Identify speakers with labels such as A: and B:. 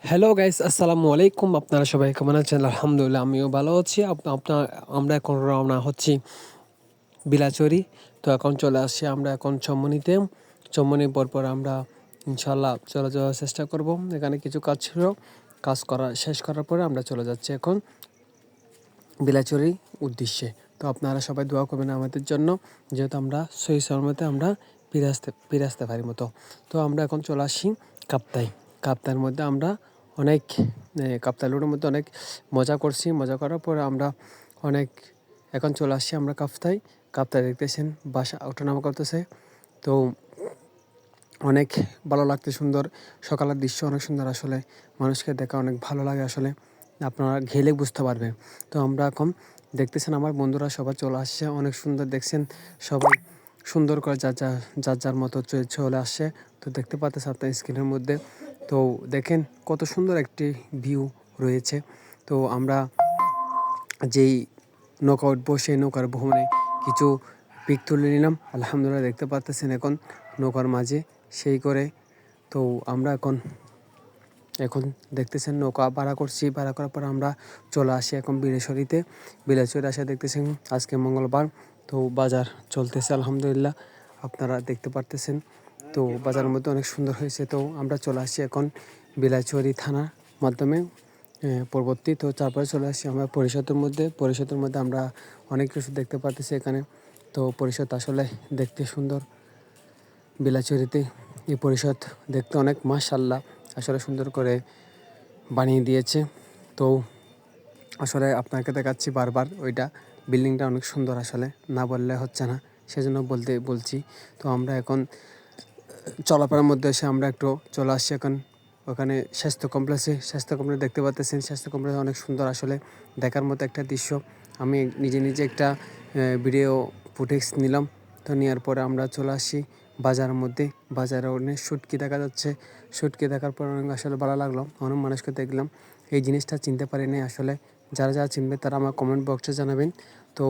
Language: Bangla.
A: হ্যালো গাইস, আসসালামু আলাইকুম। আপনারা সবাই কেমন আছেন? আলহামদুলিল্লাহ আমিও ভালো আছি। আমরা এখন রওনা হচ্ছি বিলাচুরি। তো এখন চলে আসছি আমরা এখন চম্মনিতে। চম্মনি পরপর আমরা ইনশাল্লাহ চলে যাওয়ার চেষ্টা করব। এখানে কিছু কাজ ছিল, শেষ করার পরে আমরা চলে যাচ্ছি এখন বিলাচুরির উদ্দেশ্যে। তো আপনারা সবাই দোয়া করবেন আমাদের জন্য, যেহেতু আমরা সহি সালামতে আমরা ফিরে আসতে পারি মতো। তো আমরা এখন চলে আসি কাপ্তাইয়ের মধ্যে আমরা অনেক কাপ্তাই লুডোর মধ্যে অনেক মজা করছি। মজা করার পরে আমরা অনেক এখন চলে আসছি আমরা কাপ্তাই দেখতেছেন বাসা ওঠানামা করতেছে। তো অনেক ভালো লাগতে, সুন্দর সকালের দৃশ্য অনেক সুন্দর আসলে। মানুষকে দেখা অনেক ভালো লাগে আসলে, আপনারা ঘেলে বুঝতে পারবেন। তো আমরা এখন দেখতেছেন আমার বন্ধুরা সবাই চলে আসছে, অনেক সুন্দর দেখছেন, সবাই সুন্দর করে যার যার মতো চলে আসছে। তো দেখতে পাচ্ছেন আপনার স্ক্রিনের মধ্যে। তো দেখেন কত সুন্দর একটি ভিউ রয়েছে। তো আমরা যেই নৌকা উঠবো সেই নৌকার ভ্রমণে কিছু পিক তুলে নিলাম। আলহামদুলিল্লাহ দেখতে পাচ্ছেন এখন নৌকার মাঝে সেই করে। তো আমরা এখন দেখতেছেন নৌকা ভাড়া করছি। ভাড়া করার পর আমরা চলে আসি এখন বিলাচুরি আসে দেখতেছেন আজকে মঙ্গলবার। তো বাজার চলতেছে আলহামদুলিল্লাহ, আপনারা দেখতে পারতেছেন। তো বাজারের মধ্যে অনেক সুন্দর হয়েছে। তো আমরা চলে আসছি এখন বিলাচুরি থানার মাধ্যমে পরবর্তী। তো তারপরে চলে আসছি আমরা পরিষদের মধ্যে আমরা অনেক কিছু দেখতে পারতেছি এখানে। তো পরিষদ আসলে দেখতে সুন্দর। বিলাচুরিতে এই পরিষদ দেখতে অনেক মাশাআল্লাহ আসলে সুন্দর করে বানিয়ে দিয়েছে। তো আসলে আপনাকে দেখাচ্ছি বারবার, ওইটা বিল্ডিংটা অনেক সুন্দর আসলে, না বললে হচ্ছে না, সেজন্য বলছি। তো আমরা এখন চলাফেরার মধ্যে এসে আমরা একটু চলে আসছি এখন ওখানে স্বাস্থ্য কমপ্লেক্স দেখতে পাচ্ছেন। স্বাস্থ্য কমপ্লেক্স অনেক সুন্দর আসলে, দেখার মতো একটা দৃশ্য। আমি নিজে একটা ভিডিও ফুটেজ নিলাম। তো নেওয়ার পরে আমরা চলে আসি বাজারের মধ্যে। বাজারে অনেক শুটকি দেখা যাচ্ছে। শুটকি দেখার পর অনেক আসলে ভালো লাগলো, অনেক মানুষকে দেখলাম। এই জিনিসটা চিনতে পারিনি আসলে, যারা চিনবে তারা আমার কমেন্ট বক্সে জানাবেন। তো